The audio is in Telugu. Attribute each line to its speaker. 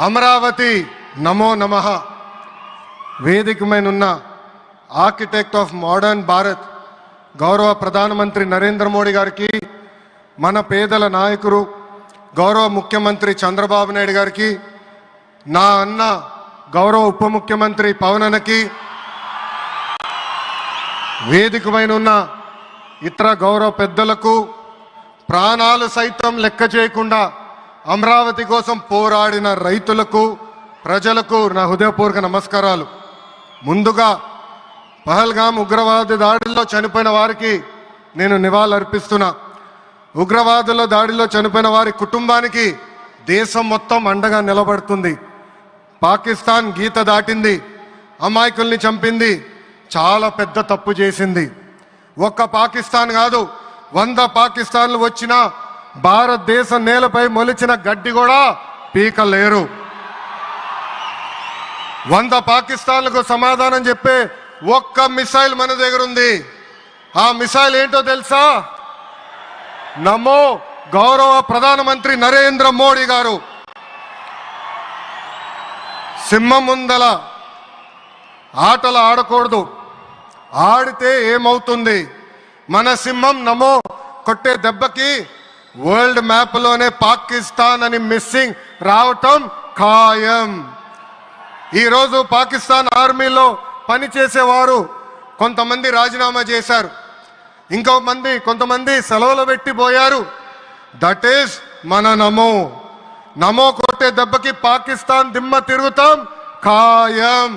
Speaker 1: అమరావతి నమో నమః వేదికమైనున్న ఆర్కిటెక్ట్ ఆఫ్ మోడర్న్ భారత్ గౌరవ ప్రధానమంత్రి నరేంద్ర మోడీ గారికి, మన పేదల నాయకుడు గౌరవ ముఖ్యమంత్రి చంద్రబాబు నాయుడు గారికి, నా అన్న గౌరవ ఉప ముఖ్యమంత్రి పవన్ అన్నకి, వేదికమైనున్న ఇతర గౌరవ పెద్దలకు, ప్రాణాలు సైతం లెక్క చేయకుండా అమరావతి కోసం పోరాడిన రైతులకు, ప్రజలకు నా హృదయపూర్వక నమస్కారాలు. ముందుగా పహల్గామ్ ఉగ్రవాద దాడిలో చనిపోయిన వారికి నేను నివాళులర్పిస్తున్నా. ఉగ్రవాదుల దాడిలో చనిపోయిన వారి కుటుంబానికి దేశం మొత్తం అండగా నిలబడుతుంది. పాకిస్తాన్ గీత దాటింది, అమాయకుల్ని చంపింది, చాలా పెద్ద తప్పు చేసింది. ఒక్క పాకిస్తాన్ కాదు, 100 పాకిస్తాన్లు వచ్చినా భారతదేశం నేలపై మొలిచిన గడ్డి కూడా పీకలేరు. 100 పాకిస్తాన్లకు సమాధానం చెప్పే ఒక్క మిసైల్ మన దగ్గర ఉంది. ఆ మిసైల్ ఏంటో తెలుసా? నమో గౌరవ ప్రధానమంత్రి నరేంద్ర మోడీ గారు. సింహం ముందల ఆటలు ఆడకూడదు, ఆడితే ఏమవుతుంది? మన సింహం నమో కొట్టే దెబ్బకి వరల్డ్ మ్యాప్లోనే పాకిస్తాన్ అని మిస్సింగ్ రావటం ఖాయం. ఈరోజు పాకిస్తాన్ ఆర్మీలో పనిచేసేవారు కొంతమంది రాజీనామా చేశారు, కొంతమంది సెలవులు పెట్టిపోయారు. దట్ ఈస్ మన నమో కొట్టే దెబ్బకి పాకిస్తాన్ దిమ్మ తిరుగుతాం ఖాయం.